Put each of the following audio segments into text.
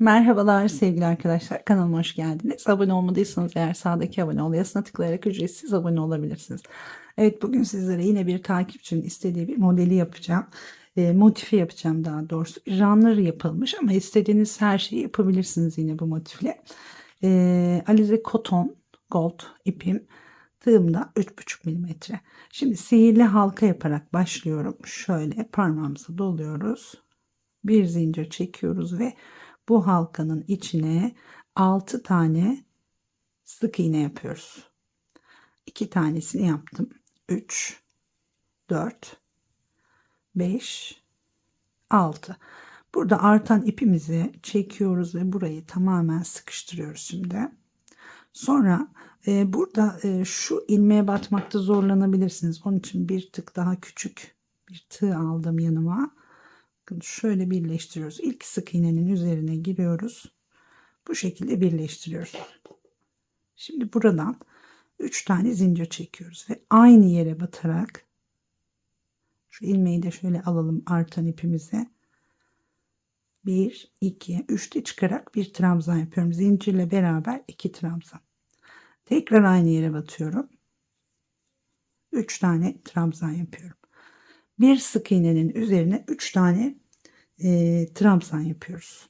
Merhabalar sevgili arkadaşlar, kanalıma hoş geldiniz. Abone olmadıysanız eğer sağdaki abone ol yazısına tıklayarak ücretsiz abone olabilirsiniz. Evet, bugün sizlere yine bir takipçinin istediği bir modeli yapacağım. Motifi yapacağım daha doğrusu. Runner yapılmış ama istediğiniz her şeyi yapabilirsiniz yine bu motifle. Alize Cotton Gold ipim. Tığım da 3,5 milimetre. Şimdi sihirli halka yaparak başlıyorum. Şöyle parmağımıza doluyoruz. Bir zincir çekiyoruz ve bu halkanın içine 6 tane sık iğne yapıyoruz. 2 tanesini yaptım. 3, 4, 5, 6. Burada artan ipimizi çekiyoruz ve burayı tamamen sıkıştırıyoruz şimdi. Sonra burada şu ilmeğe batmakta zorlanabilirsiniz. Onun için bir tık daha küçük bir tığ aldım yanıma. Bakın şöyle birleştiriyoruz. İlk sık iğnenin üzerine giriyoruz. Bu şekilde birleştiriyoruz. Şimdi buradan 3 tane zincir çekiyoruz ve aynı yere batarak şu ilmeği de şöyle alalım artan ipimize. 1, 2, 3'te çıkarak bir trabzan yapıyorum. Zincirle beraber 2 trabzan. Tekrar aynı yere batıyorum. 3 tane trabzan yapıyorum. Bir sık iğnenin üzerine 3 tane trabzan yapıyoruz.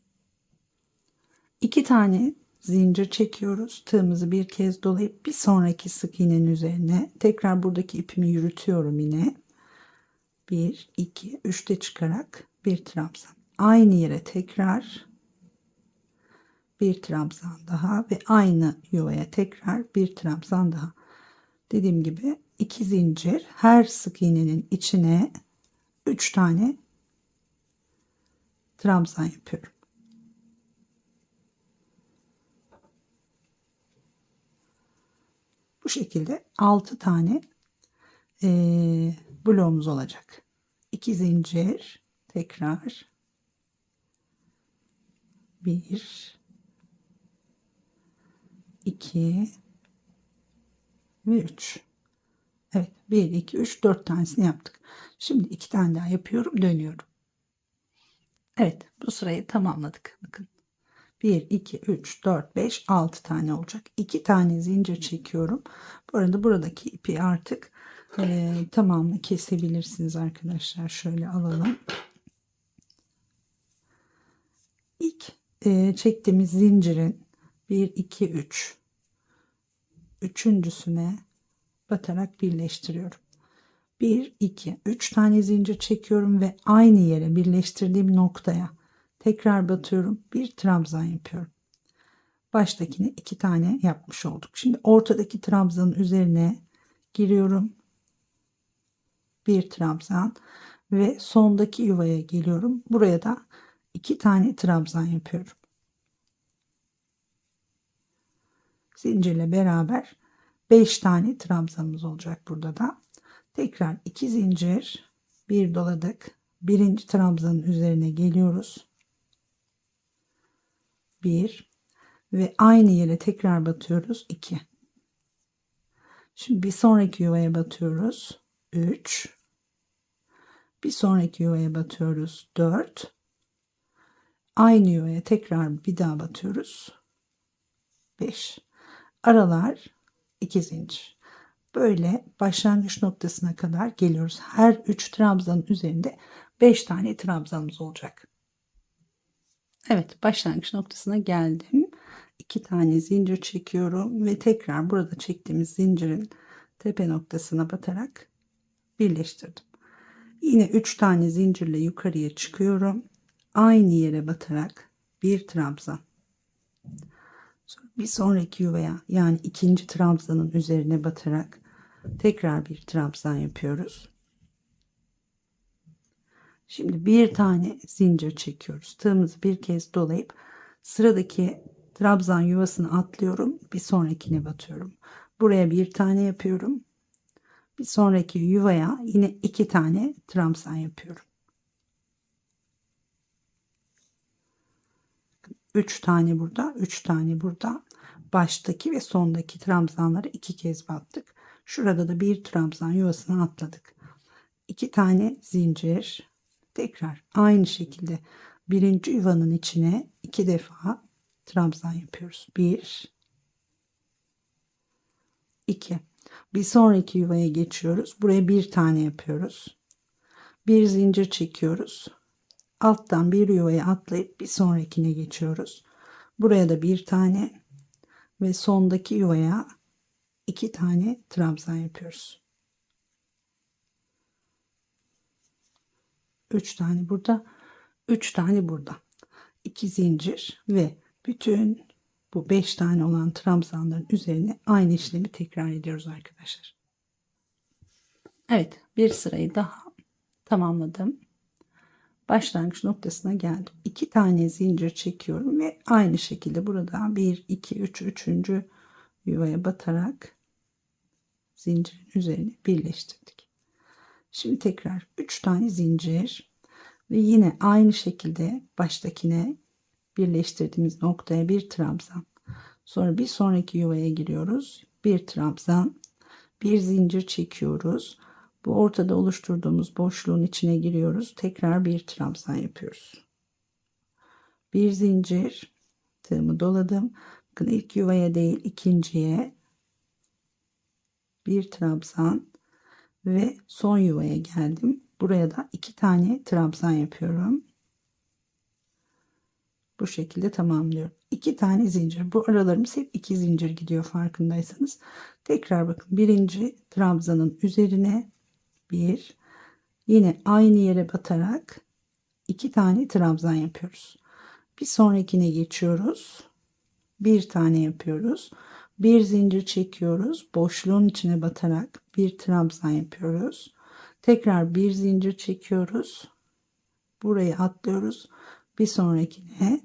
2 tane zincir çekiyoruz. Tığımızı bir kez dolayıp bir sonraki sık iğnenin üzerine tekrar buradaki ipimi yürütüyorum yine. 1, 2, 3'te çıkarak bir trabzan. Aynı yere tekrar bir trabzan daha ve aynı yuvaya tekrar bir trabzan daha. Dediğim gibi 2 zincir, her sık iğnenin içine 3 tane trabzan yapıyorum. Bu şekilde 6 tane bloğumuz olacak. 2 zincir, tekrar 1, 2 ve 3. Evet, 1, 2, 3, 4 tanesini yaptık. Şimdi 2 tane daha yapıyorum, dönüyorum. Evet, bu sırayı tamamladık. Bakın 1, 2, 3, 4, 5, 6 tane olacak. 2 tane zincir çekiyorum. Bu arada buradaki ipi artık tamamını kesebilirsiniz arkadaşlar. Şöyle alalım. İlk çektiğimiz zincirin 1, 2, 3 üçüncüsüne batarak birleştiriyorum. 1, 2, 3 tane zincir çekiyorum ve aynı yere birleştirdiğim noktaya tekrar batıyorum. Bir trabzan yapıyorum. Baştakini 2 tane yapmış olduk. Şimdi ortadaki trabzanın üzerine giriyorum. Bir trabzan ve sondaki yuvaya geliyorum. Buraya da 2 tane trabzan yapıyorum. Zincirle beraber 5 tane trabzanımız olacak burada da. Tekrar 2 zincir, bir doladık. Birinci trabzanın üzerine geliyoruz. 1 ve aynı yere tekrar batıyoruz. 2. Şimdi bir sonraki yuvaya batıyoruz. 3. Bir sonraki yuvaya batıyoruz. 4. Aynı yuvaya tekrar bir daha batıyoruz. 5. Aralar 2 zincir. Böyle başlangıç noktasına kadar geliyoruz. Her 3 trabzanın üzerinde 5 tane trabzanımız olacak. Evet, başlangıç noktasına geldim. 2 tane zincir çekiyorum ve tekrar burada çektiğimiz zincirin tepe noktasına batarak birleştirdim. Yine 3 tane zincirle yukarıya çıkıyorum. Aynı yere batarak bir trabzan. Sonra bir sonraki yuvaya yani ikinci trabzanın üzerine batarak tekrar bir trabzan yapıyoruz. Şimdi bir tane zincir çekiyoruz. Tığımızı bir kez dolayıp sıradaki trabzan yuvasını atlıyorum. Bir sonrakine batıyorum. Buraya bir tane yapıyorum. Bir sonraki yuvaya yine 2 tane trabzan yapıyorum. 3 tane burada, 3 tane burada. Baştaki ve sondaki trabzanları 2 kez battık. Şurada da bir trabzan yuvasını atladık. 2 tane zincir. Tekrar aynı şekilde birinci yuvanın içine 2 defa trabzan yapıyoruz. 1, 2. Bir sonraki yuvaya geçiyoruz. Buraya bir tane yapıyoruz. Bir zincir çekiyoruz. Alttan bir yuvaya atlayıp bir sonrakine geçiyoruz. Buraya da bir tane ve sondaki yuvaya 2 tane trabzan yapıyoruz. 3 tane burada, 3 tane burada. 2 zincir ve bütün bu 5 tane olan trabzanların üzerine aynı işlemi tekrar ediyoruz arkadaşlar. Evet, bir sırayı daha tamamladım. Başlangıç noktasına geldim. 2 tane zincir çekiyorum ve aynı şekilde burada 1, 2, 3, üçüncü yuvaya batarak zincirin üzerine birleştirdik. Şimdi tekrar 3 tane zincir ve yine aynı şekilde baştakine birleştirdiğimiz noktaya bir trabzan. Sonra bir sonraki yuvaya giriyoruz. Bir trabzan, bir zincir çekiyoruz. Bu ortada oluşturduğumuz boşluğun içine giriyoruz. Tekrar bir trabzan yapıyoruz. Bir zincir, tığımı doladım. Bakın ilk yuvaya değil ikinciye bir trabzan ve son yuvaya geldim. Buraya da 2 tane trabzan yapıyorum. Bu şekilde tamamlıyorum. 2 tane zincir. Bu aralarımız hep 2 zincir gidiyor farkındaysanız. Tekrar bakın. Birinci trabzanın üzerine bir, yine aynı yere batarak 2 tane trabzan yapıyoruz. Bir sonrakine geçiyoruz. Bir tane yapıyoruz. Bir zincir çekiyoruz. Boşluğun içine batarak bir trabzan yapıyoruz. Tekrar bir zincir çekiyoruz. Burayı atlıyoruz. Bir sonrakine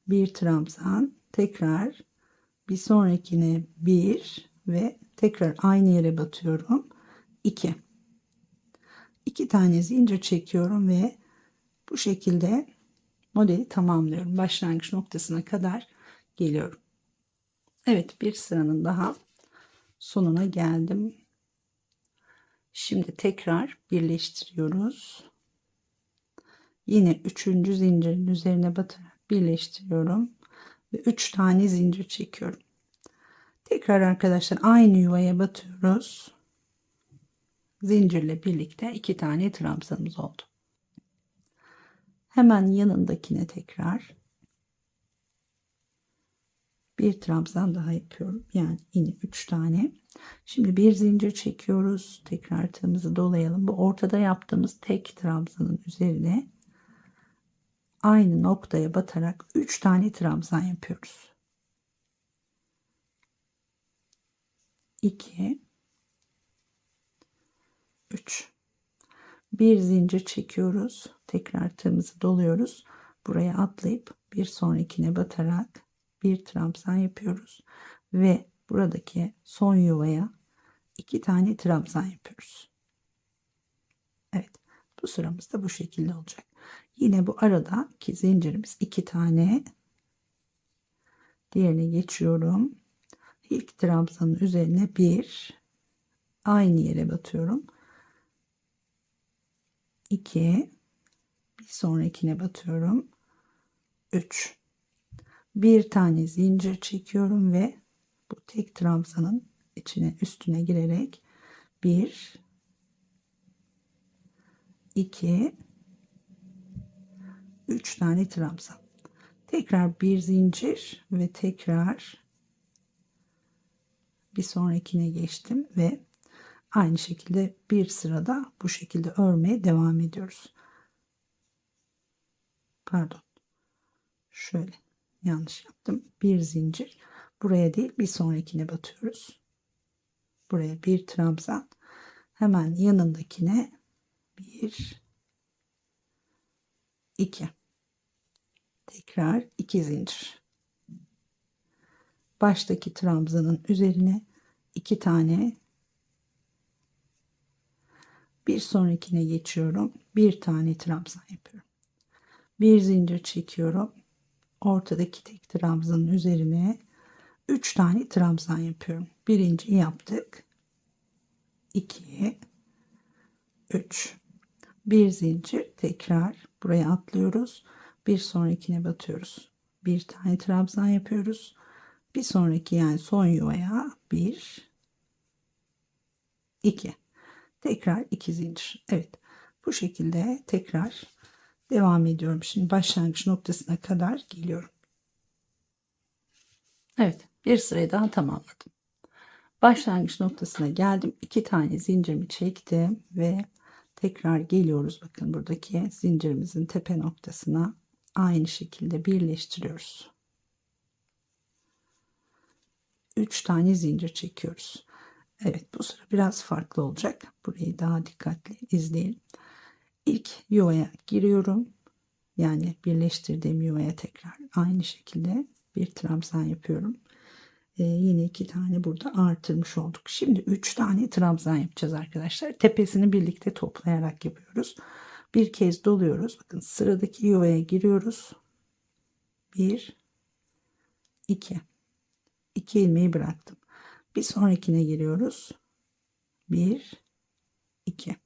bir trabzan, tekrar bir sonrakine bir ve tekrar aynı yere batıyorum. 2. 2 tane zincir çekiyorum ve bu şekilde modeli tamamlıyorum. Başlangıç noktasına kadar geliyorum. Evet, bir sıranın daha sonuna geldim. Şimdi tekrar birleştiriyoruz. Yine 3. zincirin üzerine batarak birleştiriyorum ve 3 tane zincir çekiyorum. Tekrar arkadaşlar aynı yuvaya batıyoruz. Zincirle birlikte 2 tane trabzanımız oldu. Hemen yanındakine tekrar bir trabzan daha yapıyorum. Yani yine 3 tane. Şimdi bir zincir çekiyoruz. Tekrar tığımızı dolayalım. Bu ortada yaptığımız tek trabzanın üzerine aynı noktaya batarak 3 tane trabzan yapıyoruz. 2, 3. Bir zincir çekiyoruz. Tekrar tığımızı doluyoruz. Buraya atlayıp bir sonrakine batarak bir trabzan yapıyoruz. Ve buradaki son yuvaya 2 tane trabzan yapıyoruz. Evet. Bu sıramız da bu şekilde olacak. Yine bu aradaki zincirimiz 2 tane. Diğerine geçiyorum. İlk trabzanın üzerine bir, aynı yere batıyorum. 2, bir sonrakine batıyorum. 3. Bir tane zincir çekiyorum ve bu tek trabzanın üstüne girerek 1, 2, 3 tane trabzan. Tekrar bir zincir ve tekrar bir sonrakine geçtim ve aynı şekilde bir sırada bu şekilde örmeye devam ediyoruz. Pardon. Şöyle yanlış yaptım. Bir zincir. Buraya değil bir sonrakine batıyoruz. Buraya bir trabzan. Hemen yanındakine 1, 2. Tekrar 2 zincir. Baştaki trabzanın üzerine 2 tane, bir sonrakine geçiyorum. Bir tane trabzan yapıyorum. Bir zincir çekiyorum. Ortadaki tek trabzanın üzerine 3 tane trabzan yapıyorum. Birinciyi yaptık. 2, 3. Bir zincir, tekrar buraya atlıyoruz. Bir sonrakine batıyoruz. Bir tane trabzan yapıyoruz. Bir sonraki yani son yuvaya 1 2 tekrar 2 zincir. Evet, bu şekilde tekrar devam ediyorum. Şimdi başlangıç noktasına kadar geliyorum. Evet, bir sırayı daha tamamladım. Başlangıç noktasına geldim. 2 tane zincirimi çektim ve tekrar geliyoruz. Bakın buradaki zincirimizin tepe noktasına aynı şekilde birleştiriyoruz. 3 tane zincir çekiyoruz. Evet, bu sıra biraz farklı olacak. Burayı daha dikkatli izleyin. İlk yuvaya giriyorum. Yani birleştirdiğim yuvaya tekrar aynı şekilde bir trabzan yapıyorum. Yine 2 tane burada artırmış olduk. Şimdi 3 tane trabzan yapacağız arkadaşlar. Tepesini birlikte toplayarak yapıyoruz. Bir kez doluyoruz. Bakın sıradaki yuvaya giriyoruz. 1 2 2 ilmeği bıraktım. Bir sonrakine giriyoruz. 1 2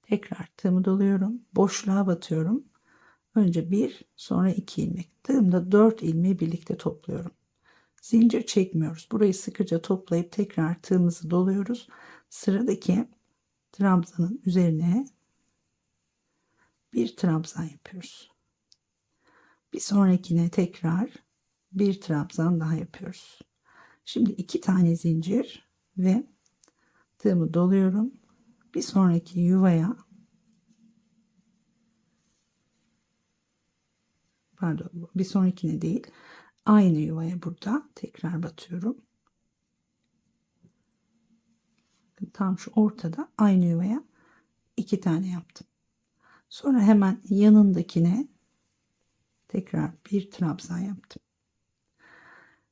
tekrar tığımı doluyorum. Boşluğa batıyorum. Önce 1 sonra 2 ilmek. Tığımda 4 ilmeği birlikte topluyorum. Zincir çekmiyoruz. Burayı sıkıca toplayıp tekrar tığımızı doluyoruz. Sıradaki trabzanın üzerine bir trabzan yapıyoruz. Bir sonrakine tekrar bir trabzan daha yapıyoruz. Şimdi 2 tane zincir ve tığımı doluyorum. Bir sonraki yuvaya, pardon, bir sonrakine değil, aynı yuvaya burada tekrar batıyorum. Tam şu ortada aynı yuvaya 2 tane yaptım. Sonra hemen yanındakine tekrar bir trabzan yaptım.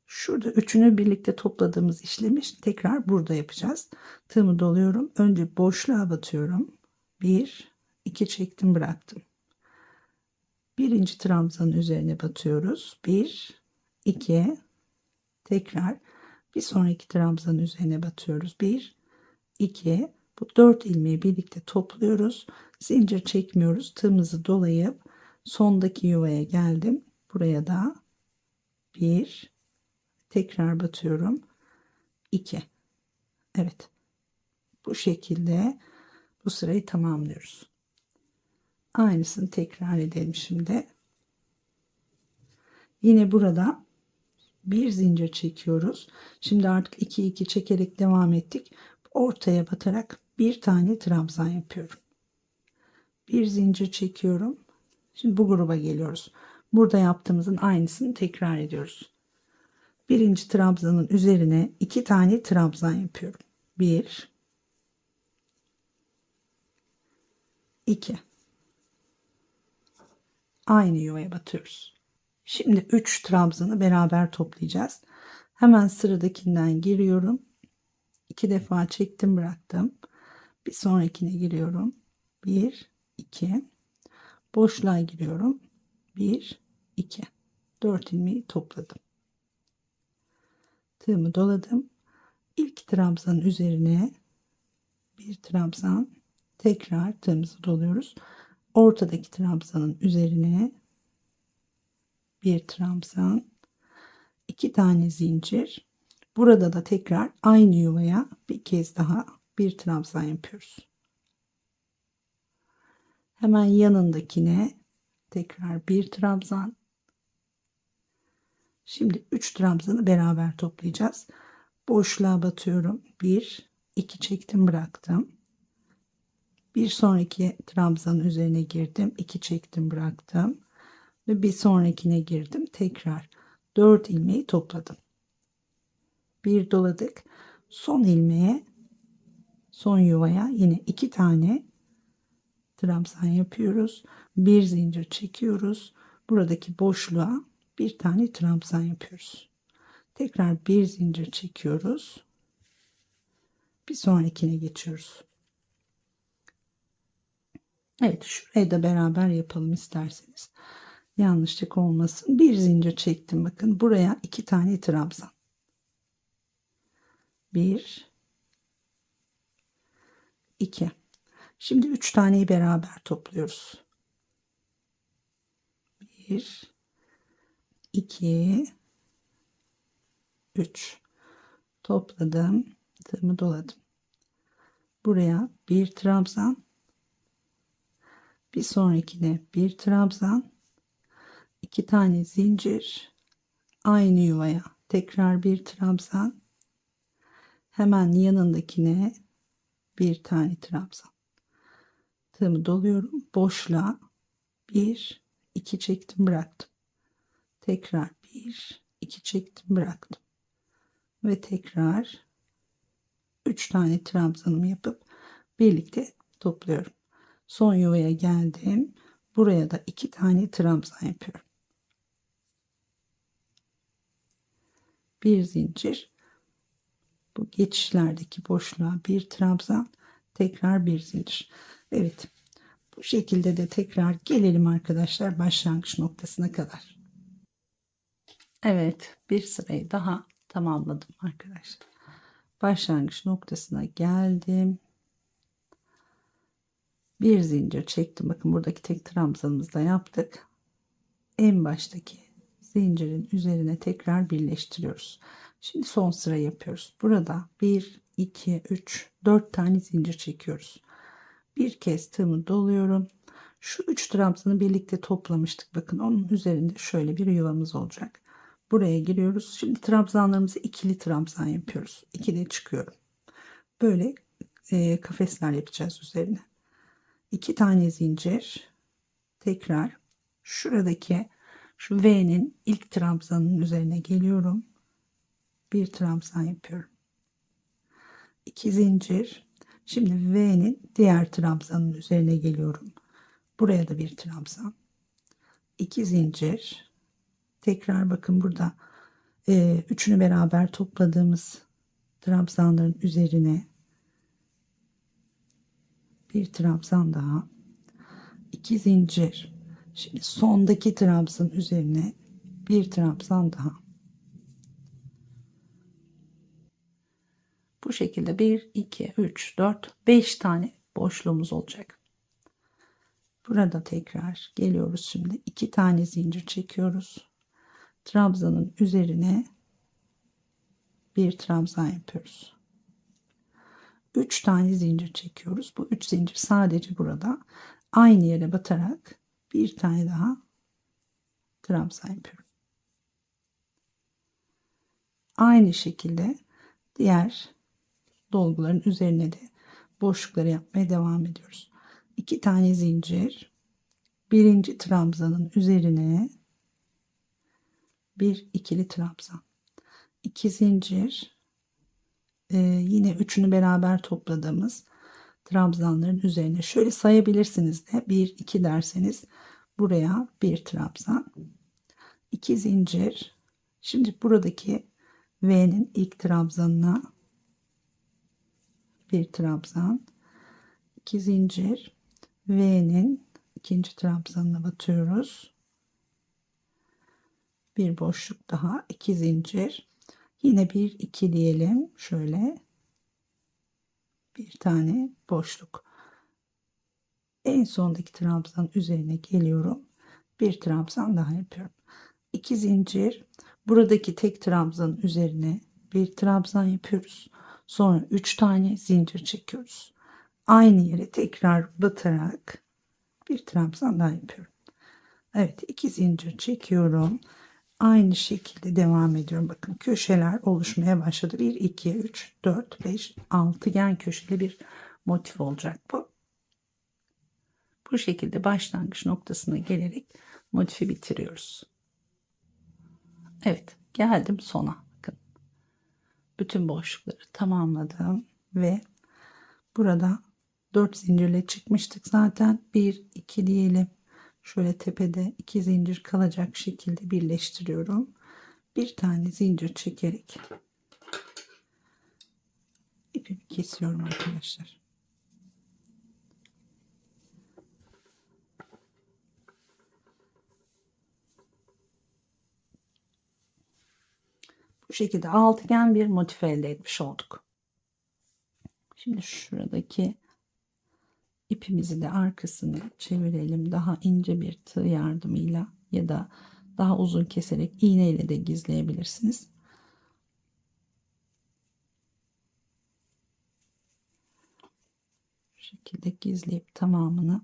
Şurada üçünü birlikte topladığımız işlemi tekrar burada yapacağız. Tığımı doluyorum. Önce boşluğa batıyorum. 1 2 çektim, bıraktım. Birinci trabzanın üzerine batıyoruz. 1 2 tekrar bir sonraki trabzanın üzerine batıyoruz. 1 2 bu 4 ilmeği birlikte topluyoruz. Zincir çekmiyoruz. Tığımızı dolayıp sondaki yuvaya geldim. Buraya da 1 tekrar batıyorum. 2 evet, bu şekilde bu sırayı tamamlıyoruz. Aynısını tekrar edelim şimdi. Yine burada bir zincir çekiyoruz. Şimdi artık 2 2 çekerek devam ettik. Ortaya batarak bir tane trabzan yapıyorum. Bir zincir çekiyorum. Şimdi bu gruba geliyoruz. Burada yaptığımızın aynısını tekrar ediyoruz. Birinci trabzanın üzerine 2 tane trabzan yapıyorum. 1 2 aynı yuvaya batıyoruz. Şimdi 3 trabzanı beraber toplayacağız. Hemen sıradakinden giriyorum. 2 defa çektim, bıraktım. Bir sonrakine giriyorum. 1 2 boşluğa giriyorum. 1 2 4 ilmeği topladım. Tığımı doladım. İlk trabzanın üzerine bir trabzan, tekrar tığımızı doluyoruz. Ortadaki trabzanın üzerine bir trabzan, 2 tane zincir. Burada da tekrar aynı yuvaya bir kez daha bir trabzan yapıyoruz. Hemen yanındakine tekrar bir trabzan. Şimdi 3 trabzanı beraber toplayacağız. Boşluğa batıyorum. 1 2 çektim, bıraktım. Bir sonraki trabzanın üzerine girdim. 2 çektim, bıraktım. Ve bir sonrakine girdim. Tekrar 4 ilmeği topladım. Bir doladık. Son ilmeğe, son yuvaya yine 2 tane trabzan yapıyoruz. Bir zincir çekiyoruz. Buradaki boşluğa bir tane trabzan yapıyoruz. Tekrar bir zincir çekiyoruz. Bir sonrakine geçiyoruz. Evet, şurayı da beraber yapalım isterseniz. Yanlışlık olmasın. Bir zincir çektim. Bakın buraya 2 tane trabzan. 1 2. Şimdi 3 taneyi beraber topluyoruz. 1 2 3 topladım, tığımı doladım. Buraya bir trabzan, bir sonrakine bir trabzan, 2 tane zincir, aynı yuvaya tekrar bir trabzan, hemen yanındakine bir tane trabzan. Tığımı doluyorum. Boşluğa 1 2 çektim, bıraktım. Tekrar 1 2 çektim, bıraktım. Ve tekrar 3 tane trabzanımı yapıp birlikte topluyorum. Son yuvaya geldim. Buraya da 2 tane trabzan yapıyorum. Bir zincir, bu geçişlerdeki boşluğa bir trabzan, tekrar bir zincir. Evet, bu şekilde de tekrar gelelim arkadaşlar başlangıç noktasına kadar. Evet, bir sırayı daha tamamladım arkadaşlar. Başlangıç noktasına geldim. Bir zincir çektim. Bakın buradaki tek trabzanımızı da yaptık. En baştaki zincirin üzerine tekrar birleştiriyoruz. Şimdi son sıra yapıyoruz. Burada 1 2 3 4 tane zincir çekiyoruz. Bir kez tığımı doluyorum. Şu 3 trabzanı birlikte toplamıştık. Bakın onun üzerinde şöyle bir yuvamız olacak. Buraya giriyoruz. Şimdi trabzanlarımızı ikili trabzan yapıyoruz. İkili çıkıyorum. Böyle kafesler yapacağız üzerine. 2 tane zincir, tekrar şuradaki şu V'nin ilk trabzanın üzerine geliyorum. Bir trabzan yapıyorum. 2 zincir. Şimdi V'nin diğer trabzanın üzerine geliyorum. Buraya da bir trabzan. 2 zincir. Tekrar bakın burada üçünü beraber topladığımız trabzanların üzerine bir trabzan daha. 2 zincir. Şimdi sondaki trabzanın üzerine bir trabzan daha. Bu şekilde 1 2 3 4 5 tane boşluğumuz olacak. Burada tekrar geliyoruz. Şimdi 2 tane zincir çekiyoruz. Trabzanın üzerine bir trabzan yapıyoruz. 3 tane zincir çekiyoruz. Bu 3 zincir sadece burada aynı yere batarak bir tane daha trabzan yapıyorum. Aynı şekilde diğer dolguların üzerine de boşlukları yapmaya devam ediyoruz. 2 tane zincir, birinci trabzanın üzerine bir ikili trabzan, 2 zincir, yine üçünü beraber topladığımız trabzanların üzerine şöyle sayabilirsiniz de 1 2 derseniz buraya bir trabzan, 2 zincir. Şimdi buradaki V'nin ilk trabzanına bir trabzan, 2 zincir, V'nin ikinci trabzanına batıyoruz. Bir boşluk daha, 2 zincir. Yine 1 2 diyelim. Şöyle bir tane boşluk. En sondaki trabzan üzerine geliyorum. Bir trabzan daha yapıyorum. 2 zincir. Buradaki tek trabzanın üzerine bir trabzan yapıyoruz. Sonra 3 tane zincir çekiyoruz. Aynı yere tekrar batarak bir trabzan daha yapıyorum. Evet, 2 zincir çekiyorum. Aynı şekilde devam ediyorum. Bakın köşeler oluşmaya başladı. 1 2 3 4 5 altıgen köşeli bir motif olacak bu. Bu şekilde başlangıç noktasına gelerek motifi bitiriyoruz. Evet, geldim sona. Bakın. Bütün boşlukları tamamladım ve burada 4 zincirle çıkmıştık zaten. 1 2 diyelim. Şöyle tepede 2 zincir kalacak şekilde birleştiriyorum. Bir tane zincir çekerek ipimi kesiyorum arkadaşlar. Bu şekilde altıgen bir motif elde etmiş olduk. Şimdi şuradaki ipimizi de arkasını çevirelim. Daha ince bir tığ yardımıyla ya da daha uzun keserek iğne ile de gizleyebilirsiniz. Bu şekilde gizleyip tamamını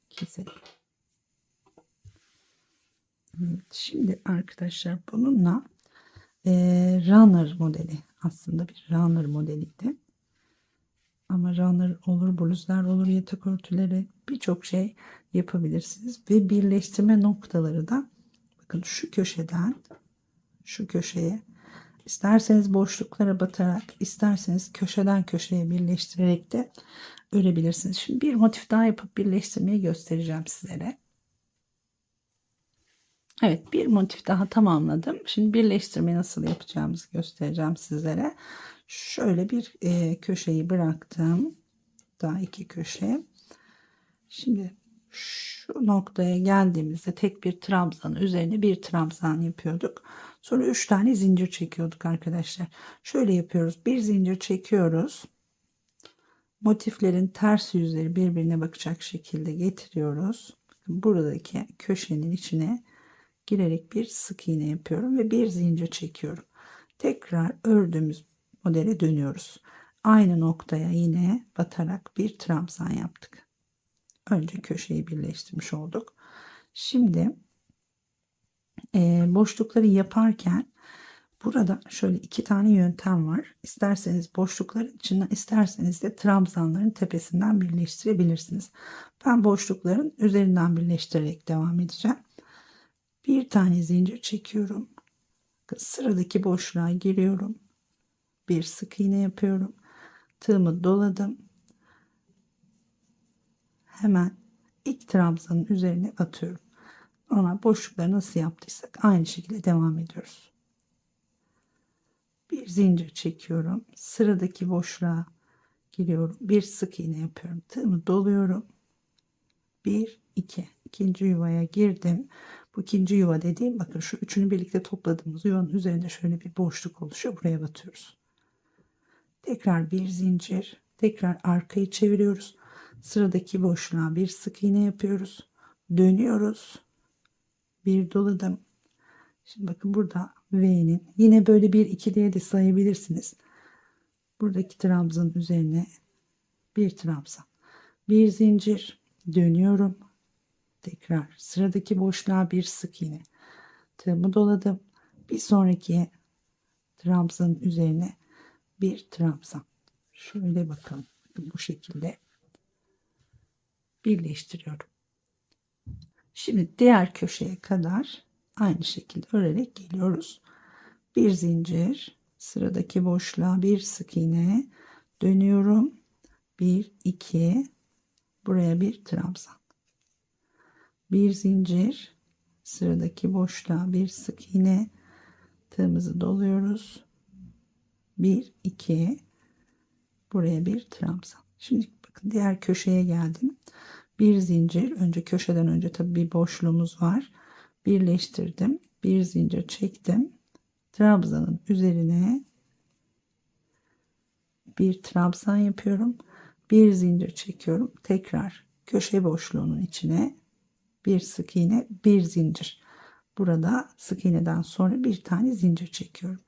keselim. Evet, şimdi arkadaşlar bununla runner modeli, aslında bir runner modeliydi. Ama runner olur, bluzlar olur, yatak örtüleri, birçok şey yapabilirsiniz. Ve birleştirme noktaları da bakın şu köşeden şu köşeye, isterseniz boşluklara batarak, isterseniz köşeden köşeye birleştirerek de örebilirsiniz. Şimdi bir motif daha yapıp birleştirmeyi göstereceğim sizlere. Evet, bir motif daha tamamladım. Şimdi birleştirmeyi nasıl yapacağımızı göstereceğim sizlere. Şöyle bir köşeyi bıraktım. Daha iki köşe. Şimdi şu noktaya geldiğimizde tek bir trabzanın üzerine bir trabzan yapıyorduk. Sonra 3 tane zincir çekiyorduk arkadaşlar. Şöyle yapıyoruz. Bir zincir çekiyoruz. Motiflerin ters yüzleri birbirine bakacak şekilde getiriyoruz. Buradaki köşenin içine girerek bir sık iğne yapıyorum ve bir zincir çekiyorum. Tekrar ördüğümüz modele dönüyoruz. Aynı noktaya yine batarak bir trabzan yaptık. Önce köşeyi birleştirmiş olduk. Şimdi boşlukları yaparken burada şöyle iki tane yöntem var. İsterseniz boşlukların içinden, isterseniz de trabzanların tepesinden birleştirebilirsiniz. Ben boşlukların üzerinden birleştirerek devam edeceğim. Bir tane zincir çekiyorum. Sıradaki boşluğa giriyorum. Bir sık iğne yapıyorum. Tığımı doladım. Hemen ilk trabzanın üzerine atıyorum. Ona boşlukları nasıl yaptıysak aynı şekilde devam ediyoruz. Bir zincir çekiyorum. Sıradaki boşluğa giriyorum. Bir sık iğne yapıyorum. Tığımı doluyorum. 1 2 ikinci yuvaya girdim. Bu ikinci yuva dediğim, bakın şu üçünü birlikte topladığımız yuvanın üzerinde şöyle bir boşluk oluşuyor. Buraya batıyoruz. Tekrar bir zincir, tekrar arkayı çeviriyoruz. Sıradaki boşluğa bir sık iğne yapıyoruz. Dönüyoruz. Bir doladım. Şimdi bakın burada V'nin, yine böyle bir iki diye de sayabilirsiniz. Buradaki trabzanın üzerine bir trabzan, bir zincir, dönüyorum. Tekrar sıradaki boşluğa bir sık iğne. Tığımı doladım. Bir sonraki trabzanın üzerine bir trabzan. Şöyle bakalım. Bu şekilde birleştiriyorum. Şimdi diğer köşeye kadar aynı şekilde örerek geliyoruz. Bir zincir, sıradaki boşluğa bir sık iğne, dönüyorum. 1 2, buraya bir trabzan. Bir zincir, sıradaki boşluğa bir sık iğne, tığımızı doluyoruz. 1 2, buraya bir trabzan. Şimdi bakın diğer köşeye geldim. Bir zincir, önce köşeden önce tabii bir boşluğumuz var. Birleştirdim. Bir zincir çektim. Trabzanın üzerine bir trabzan yapıyorum. Bir zincir çekiyorum. Tekrar köşe boşluğunun içine bir sık iğne, bir zincir. Burada sık iğneden sonra bir tane zincir çekiyorum.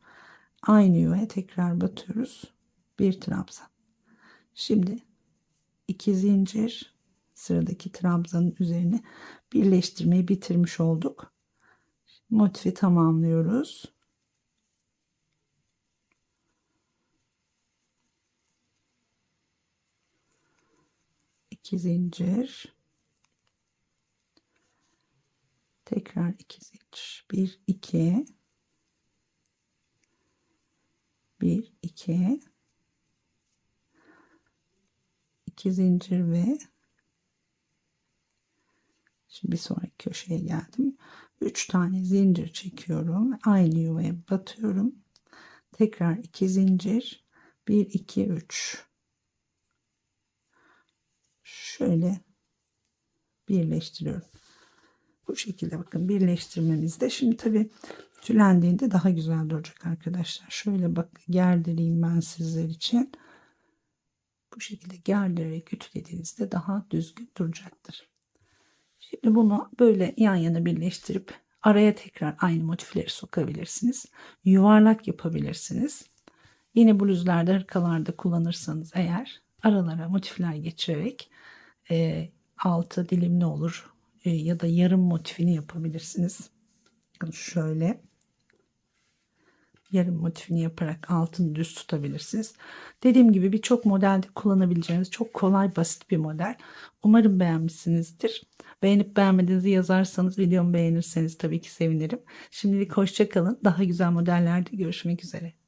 Aynı yuvaya tekrar batıyoruz. Bir trabzan. Şimdi iki zincir, sıradaki trabzanın üzerine birleştirmeyi bitirmiş olduk. Motifi tamamlıyoruz. İki zincir, tekrar iki zincir, bir iki, bir iki, iki zincir ve şimdi bir sonraki köşeye geldim. 3 tane zincir çekiyorum. Aynı yuvaya batıyorum. Tekrar 2 zincir. 1 2 3. Şöyle birleştiriyorum. Bu şekilde bakın birleştirmemizde. Şimdi tabii tülendiğinde daha güzel duracak arkadaşlar. Şöyle bak, gerdireyim ben sizler için. Bu şekilde gerdirerek ütülediğinizde daha düzgün duracaktır. Şimdi bunu böyle yan yana birleştirip araya tekrar aynı motifleri sokabilirsiniz. Yuvarlak yapabilirsiniz. Yine bluzlarda, hırkalarda kullanırsanız eğer aralara motifler geçirerek altı dilimli olur ya da yarım motifini yapabilirsiniz. Bakın şöyle yarım motifini yaparak altını düz tutabilirsiniz. Dediğim gibi birçok modelde kullanabileceğiniz çok kolay basit bir model. Umarım beğenmişsinizdir. Beğenip beğenmediğinizi yazarsanız, videomu beğenirseniz tabii ki sevinirim. Şimdilik hoşça kalın. Daha güzel modellerde görüşmek üzere.